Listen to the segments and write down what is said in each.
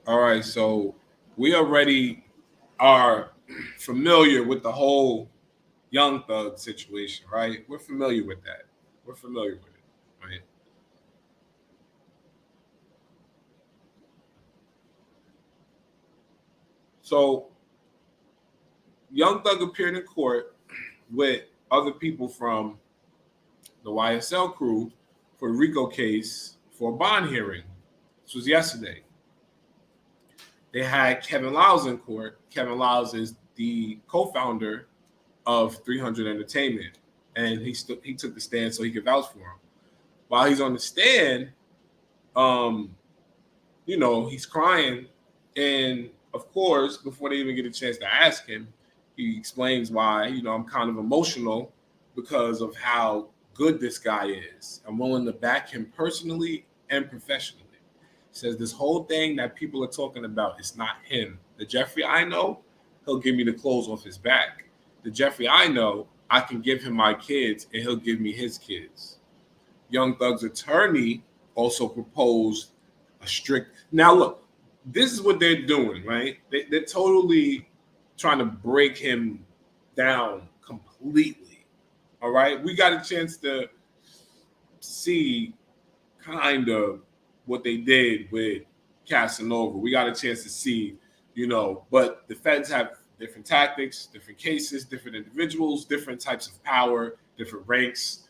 All right, so we already are familiar with the whole Young Thug situation, right? We're familiar with that. We're familiar with it, right? So Young Thug appeared in court with other people from the YSL crew for the RICO case for a bond hearing. This was yesterday. They had Kevin Liles in court. Kevin Liles is the co-founder of 300 Entertainment, and he took the stand so he could vouch for him. While he's on the stand, um, he's crying, and of course, before they even get a chance to ask him, he explains why. I'm kind of emotional because of how good this guy is. I'm willing to back him personally and professionally. He says this whole thing that people are talking about is not him. The Jeffery I know, he'll give me the clothes off his back. The Jeffery I know, I can give him my kids and he'll give me his kids. Young Thug's attorney also proposed a strict. Now, look, this is what they're doing, right? They're totally trying to break him down completely. All right. We got a chance to see kind of what they did with Casanova. We got a chance to see, but the feds have different tactics, different cases, different individuals, different types of power, different ranks,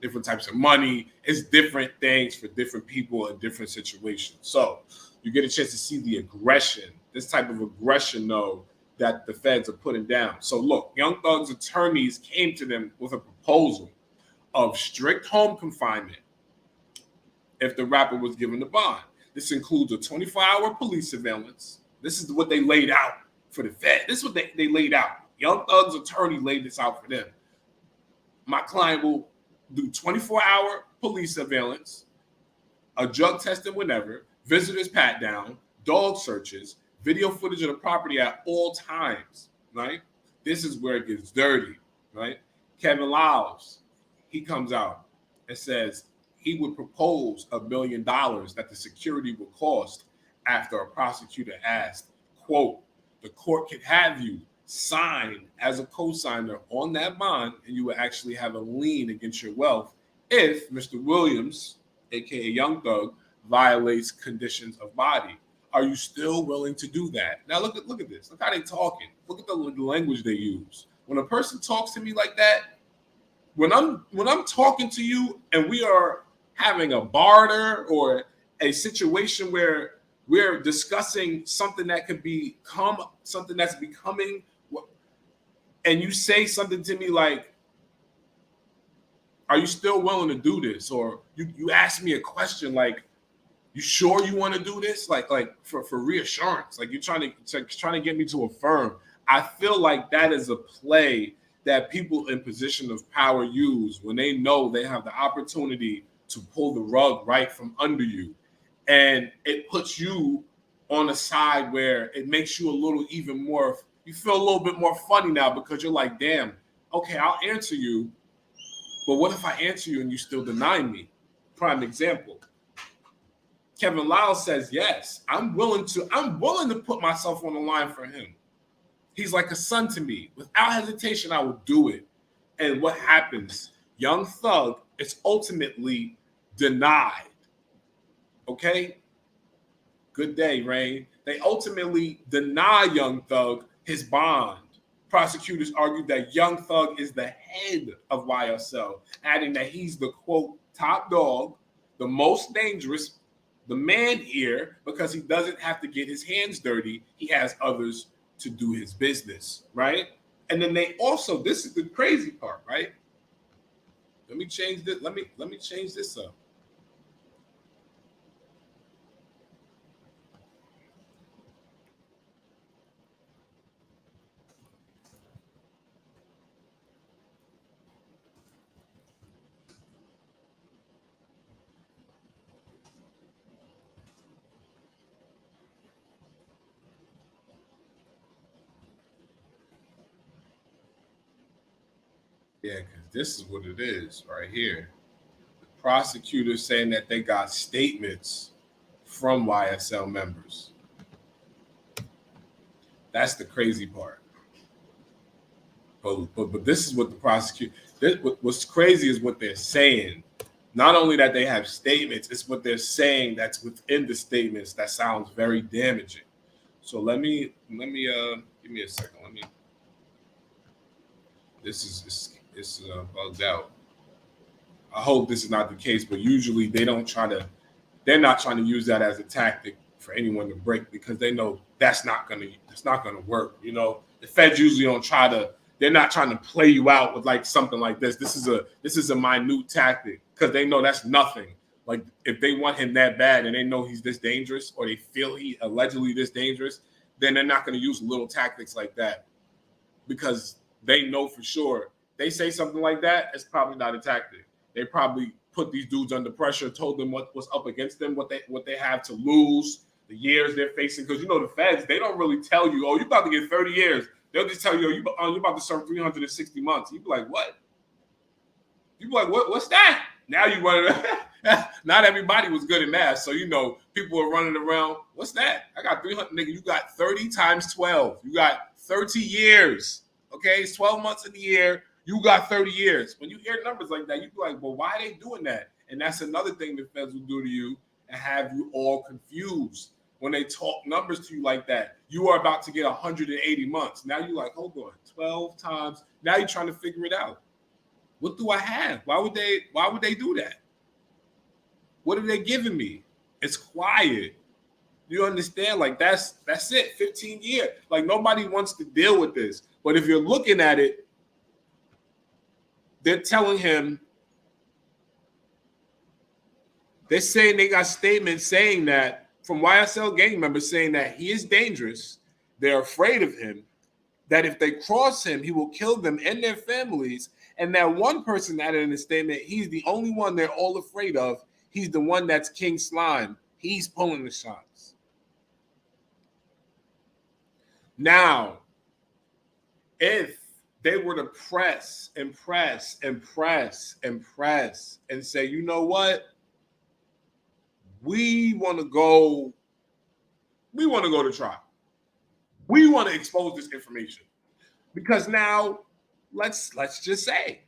different types of money. It's different things for different people in different situations. So you get a chance to see the aggression, this type of aggression, though, that the feds are putting down. So look, Young Thug's attorneys came to them with a proposal of strict home confinement if the rapper was given the bond. This includes a 24-hour police surveillance. This is what they laid out for the Fed. This is what they laid out. Young Thug's attorney laid this out for them. My client will do 24-hour police surveillance, a drug testing whenever, visitors pat down, dog searches, video footage of the property at all times, right? This is where it gets dirty, right? Kevin Liles, he comes out and says he would propose $1 million that the security would cost after a prosecutor asked, quote, the court could have you sign as a cosigner on that bond and you would actually have a lien against your wealth if Mr. Williams, aka Young Thug, violates conditions of body. Are you still willing to do that? Now look at this. Look how they talking. Look at the language they use. When a person talks to me like that, when I'm talking to you and we are having a barter or a situation where we're discussing something that could become something that's becoming, and you say something to me like, are you still willing to do this? Or you ask me a question like, you sure you want to do this? Like for reassurance, like you're trying to get me to affirm. I feel like that is a play that people in position of power use when they know they have the opportunity to pull the rug right from under you. And it puts you on a side where it makes you a little even more, you feel a little bit more funny now because you're like, damn, okay, I'll answer you. But what if I answer you and you still deny me? Prime example. Kevin Liles says, yes, I'm willing to put myself on the line for him. He's like a son to me. Without hesitation, I will do it. And what happens? Young Thug is ultimately denied. Okay? Good day, Rain. They ultimately deny Young Thug his bond. Prosecutors argued that Young Thug is the head of YSL, adding that he's the, quote, top dog, the most dangerous, the man here, because he doesn't have to get his hands dirty. He has others to do his business, right? And then they also, this is the crazy part, right? Let me change this. Let me change this up. Yeah, because this is what it is right here. The prosecutors saying that they got statements from YSL members. That's the crazy part. But this is what the prosecutor. What's crazy is what they're saying. Not only that they have statements, it's what they're saying that's within the statements that sounds very damaging. So let me give me a second. This is bugged out. I hope this is not the case, but usually they're not trying to use that as a tactic for anyone to break, because they know that's not gonna work. You know, the feds usually they're not trying to play you out with like something like this. This is a minute tactic, because they know that's nothing. Like, if they want him that bad and they know he's this dangerous, or they feel he allegedly this dangerous, then they're not going to use little tactics like that, because they know for sure they say something like that, it's probably not a tactic. They probably put these dudes under pressure, told them what was up against them, what they have to lose, the years they're facing. Because you know the feds, they don't really tell you, oh, you're about to get 30 years. They'll just tell you, oh, you're about to serve 360 months. You'd be like, what? You'd be like, what's that? Now you run Not everybody was good at math, so you know people are running around. What's that? I got 300, nigga. You got 30 times 12. You got 30 years. Okay, it's 12 months in the year. You got 30 years. When you hear numbers like that, you be like, well, why are they doing that? And that's another thing the feds will do to you and have you all confused. When they talk numbers to you like that, you are about to get 180 months. Now you're like, hold on, 12 times. Now you're trying to figure it out. What do I have? Why would they do that? What are they giving me? It's quiet. You understand? Like, that's it. 15 years. Like, nobody wants to deal with this. But if you're looking at it, they're telling him, they're saying they got statements saying that from YSL gang members saying that he is dangerous. They're afraid of him, that if they cross him, he will kill them and their families. And that one person added in the statement, he's the only one they're all afraid of. He's the one that's King Slime. He's pulling the shots. Now, if they were to press and say, you know what? We want to go to trial. We want to expose this information. Because now, let's just say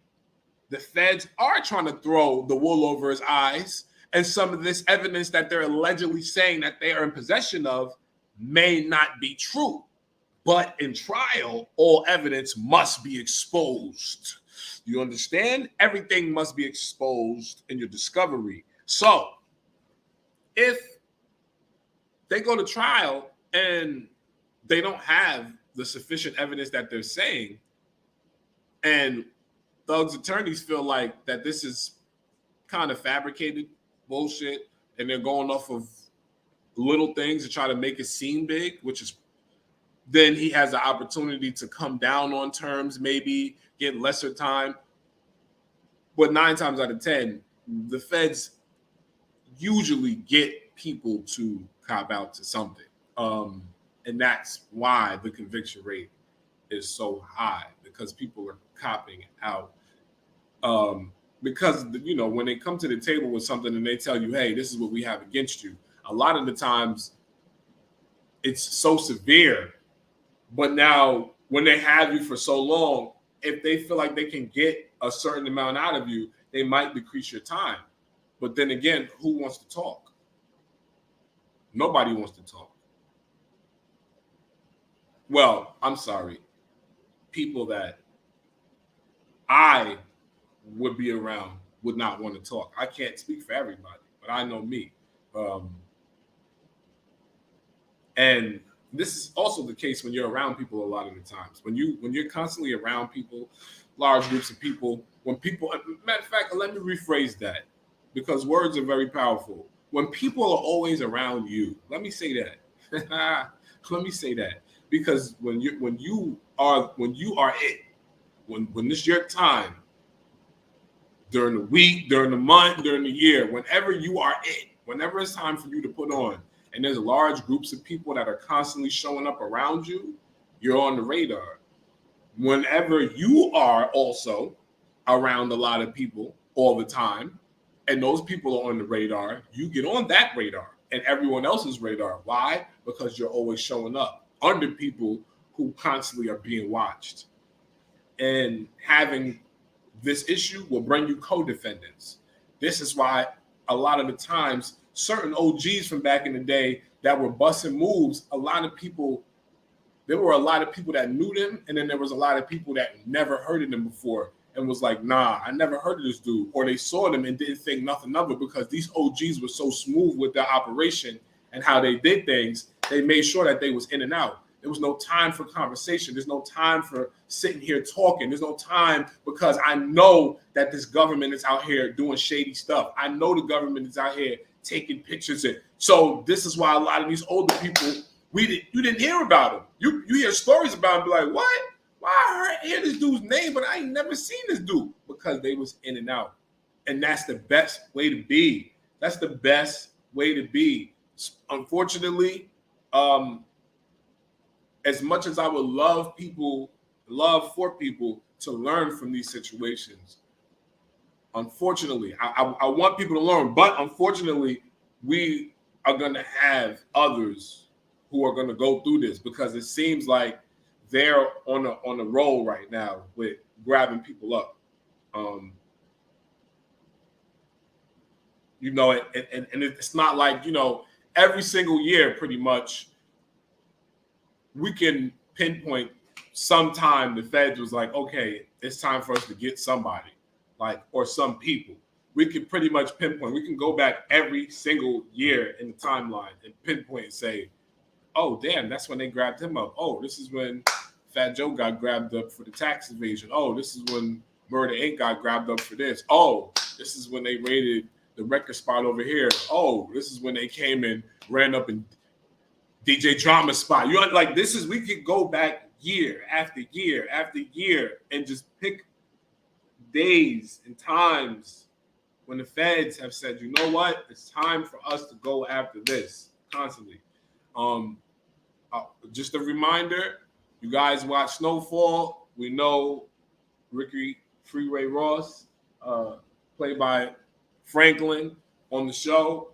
the feds are trying to throw the wool over his eyes, and some of this evidence that they're allegedly saying that they are in possession of may not be true. But in trial, all evidence must be exposed. You understand? Everything must be exposed in your discovery. So, if they go to trial and they don't have the sufficient evidence that they're saying, and Thug's attorneys feel like that this is kind of fabricated bullshit, and they're going off of little things to try to make it seem big, which is, then he has the opportunity to come down on terms, maybe get lesser time. But 9 times out of 10, the feds usually get people to cop out to something. And that's why the conviction rate is so high, because people are copping out. Because, you know, when they come to the table with something and they tell you, hey, this is what we have against you, a lot of the times it's so severe. But now when they have you for so long, if they feel like they can get a certain amount out of you, they might decrease your time. But then again, who wants to talk? Nobody wants to talk. Well, I'm sorry. People that I would be around would not want to talk. I can't speak for everybody, but I know me. And this is also the case when you're around people a lot of the times. When you're constantly around people, large groups of people, matter of fact, let me rephrase that, because words are very powerful. When people are always around you, let me say that. Let me say that. Because when you are it, when it's your time, during the week, during the month, during the year, whenever you are it, whenever it's time for you to put on, and there's large groups of people that are constantly showing up around you, you're on the radar. Whenever you are also around a lot of people all the time, and those people are on the radar, you get on that radar and everyone else's radar. Why? Because you're always showing up under people who constantly are being watched. And having this issue will bring you co-defendants. This is why a lot of the times certain OGs from back in the day that were busting moves, there were a lot of people that knew them, and then there was a lot of people that never heard of them before and was like, nah, I never heard of this dude. Or they saw them and didn't think nothing of it because these OGs were so smooth with their operation and how they did things. They made sure that they was in and out. There was no time for conversation. There's no time for sitting here talking. There's no time because I know that this government is out here doing shady stuff. I know the government is out here taking pictures. So this is why a lot of these older people, you didn't hear about them. You hear stories about them, be like, what? Why I hear this dude's name, but I ain't never seen this dude? Because they was in and out. And that's the best way to be. That's the best way to be. Unfortunately, as much as I would love for people to learn from these situations, unfortunately, I want people to learn, but unfortunately, we are going to have others who are going to go through this because it seems like they're on a roll right now with grabbing people up. And it's not like, every single year pretty much we can pinpoint sometime the feds was like, okay, it's time for us to get somebody, or some people. We can pretty much pinpoint. We can go back every single year in the timeline and pinpoint and say, oh, damn, that's when they grabbed him up. Oh, this is when Fat Joe got grabbed up for the tax evasion. Oh, this is when Murder Inc. got grabbed up for this. Oh, this is when they raided the record spot over here. Oh, this is when they came and ran up in DJ Drama spot. We could go back year after year after year and just pick days and times when the feds have said, you know what, it's time for us to go after this constantly. Just a reminder, you guys watch Snowfall. We know Ricky Freeway Ross, played by Franklin on the show.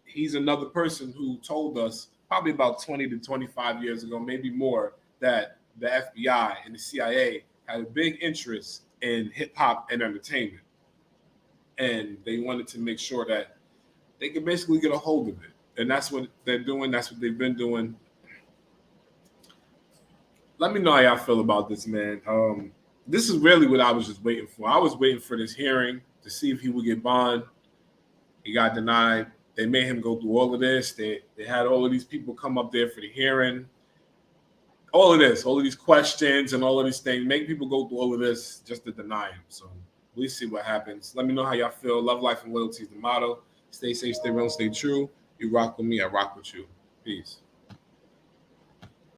He's another person who told us probably about 20 to 25 years ago, maybe more, that the FBI and the CIA had a big interest in hip hop and entertainment. And they wanted to make sure that they could basically get a hold of it. And that's what they're doing. That's what they've been doing. Let me know how y'all feel about this, man. This is really what I was just waiting for. I was waiting for this hearing to see if he would get bond. He got denied. They made him go through all of this. They had all of these people come up there for the hearing. All of these questions and all of these things, make people go through all of this just to deny him. So we'll see what happens. Let me know how y'all feel. Love, life, and loyalty is the motto. Stay safe, stay real, stay true. You rock with me, I rock with you. Peace.